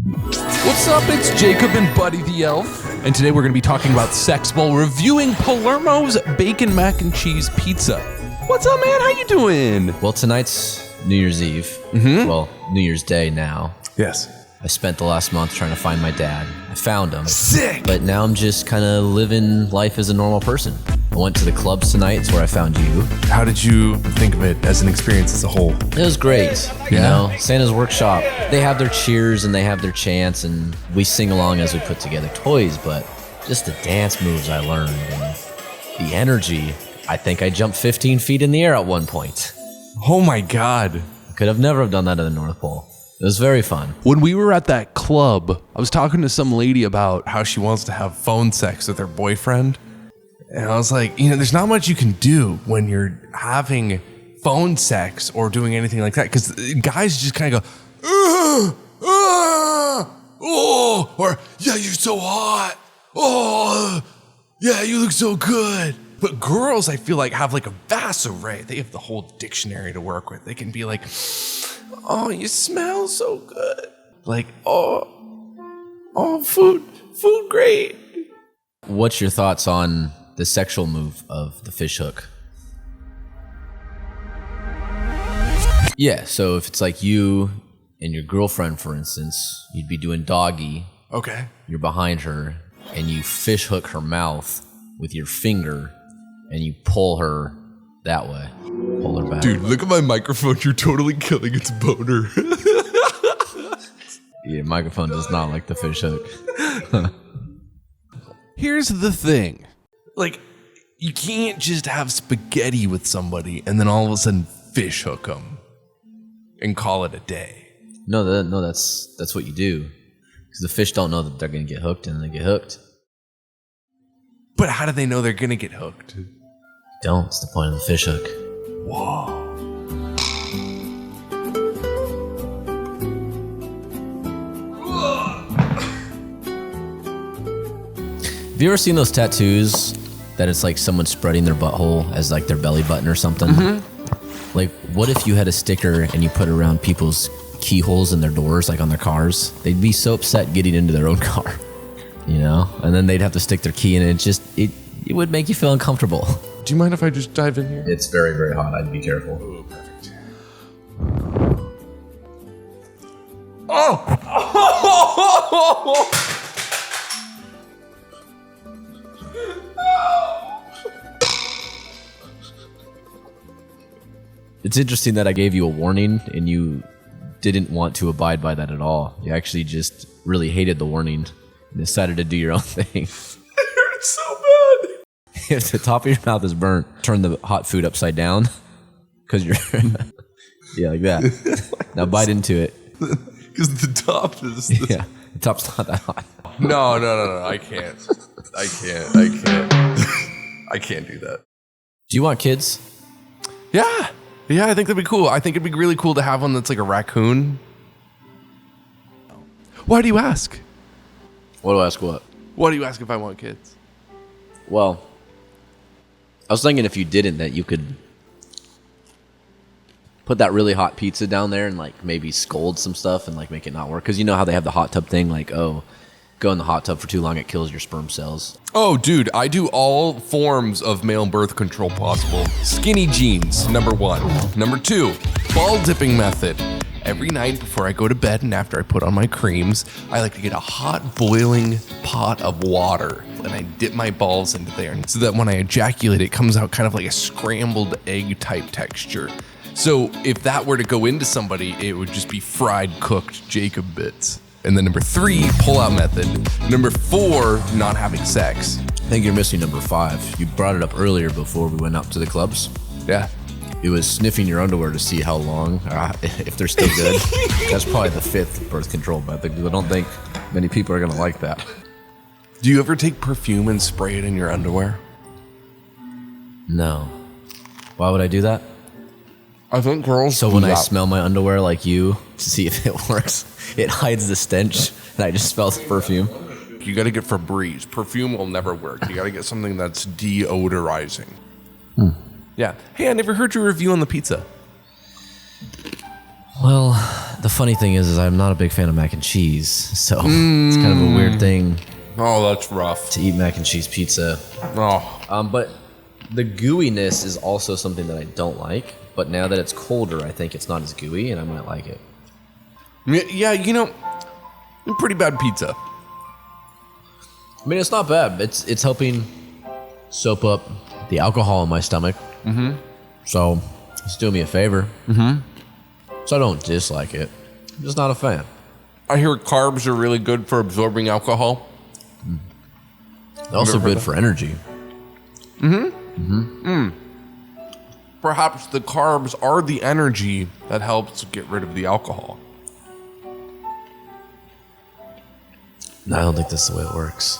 What's up? It's Jacob and Buddy the Elf, and today we're going to be talking about sex while reviewing Palermo's Bacon Mac and Cheese Pizza. What's up, man? How you doing? Well, tonight's New Year's Eve. Well, New Year's Day now. Yes. I spent the last month trying to find my dad. I found him. Sick! But now I'm just kind of living life as a normal person. I went to the clubs tonight. It's where I found you. How did you think of it as an experience as a whole? It was great. You know, Santa's Workshop, they have their cheers and they have their chants, and we sing along as we put together toys, but just the dance moves I learned and the energy. I think I jumped 15 feet in the air at one point. Oh my God. I could have never have done that at the North Pole. It was very fun. When we were at that club, I was talking to some lady about how she wants to have phone sex with her boyfriend. And I was like, you know, there's not much you can do when you're having phone sex or doing anything like that. Because guys just kind of go, oh, or yeah, you're so hot. Oh, yeah, you look so good. But girls, I feel like, have like a vast array. They have the whole dictionary to work with. They can be like, oh, you smell so good. Like, oh, food great. What's your thoughts on the sexual move of the fish hook? Yeah, so if it's like you and your girlfriend, for instance, you'd be doing doggy. Okay. You're behind her, and you fish hook her mouth with your finger, and you pull her that way. Pull her back. Dude, look at my microphone. You're totally killing its boner. Yeah, microphone does not like the fish hook. Here's the thing. Like, you can't just have spaghetti with somebody and then all of a sudden fish hook them and call it a day. No, that's what you do. Because the fish don't know that they're going to get hooked, and they get hooked. But how do they know they're going to get hooked? Don't. It's the point of the fish hook. Whoa. Have you ever seen those tattoos that it's like someone spreading their butthole as like their belly button or something? Mm-hmm. Like, what if you had a sticker and you put it around people's keyholes in their doors, like on their cars? They'd be so upset getting into their own car, you know? And then they'd have to stick their key in it. It would make you feel uncomfortable. Do you mind if I just dive in here? It's very, very hot. I'd be careful. Oh, perfect. Oh! It's interesting that I gave you a warning and you didn't want to abide by that at all. You actually just really hated the warning and decided to do your own thing. It hurts so bad. If the top of your mouth is burnt, turn the hot food upside down. Because you're... yeah, like that. Now bite into it. Because the top is... Yeah, the top's not that hot. No. I can't. I can't do that. Do you want kids? Yeah, I think that'd be cool. I think it'd be really cool to have one that's like a raccoon. Why do you ask? What do I ask what? Why do you ask if I want kids? Well, I was thinking if you didn't, that you could put that really hot pizza down there and like maybe scold some stuff and like make it not work. Because you know how they have the hot tub thing, like, oh, go in the hot tub for too long, it kills your sperm cells. Oh, dude, I do all forms of male birth control possible. Skinny jeans, number 1. Number 2, ball dipping method. Every night before I go to bed and after I put on my creams, I like to get a hot boiling pot of water and I dip my balls into there so that when I ejaculate, it comes out kind of like a scrambled egg type texture. So if that were to go into somebody, it would just be fried, cooked Jacob bits. And then number 3, pull-out method. Number 4, not having sex. I think you're missing number 5. You brought it up earlier before we went up to the clubs. Yeah. It was sniffing your underwear to see how long, if they're still good. That's probably the 5th birth control method. I don't think many people are going to like that. Do you ever take perfume and spray it in your underwear? No. Why would I do that? I think girls. So when I smell my underwear like you to see if it works, it hides the stench and I just smell the perfume. You got to get Febreze. Perfume will never work. You got to get something that's deodorizing. Yeah. Hey, I never heard your review on the pizza. Well, The funny thing is I'm not a big fan of mac and cheese, so it's kind of a weird thing Oh, that's rough. to eat mac and cheese pizza. Oh, But the gooiness is also something that I don't like. But now that it's colder, I think it's not as gooey, and I might like it. yeah, you know, pretty bad pizza. I mean, it's not bad. It's helping soak up the alcohol in my stomach. Mm-hmm. So it's doing me a favor. Mm-hmm. So I don't dislike it. I'm just not a fan. I hear carbs are really good for absorbing alcohol. They're also good for energy. Perhaps the carbs are the energy that helps get rid of the alcohol. No, I don't think that's the way it works.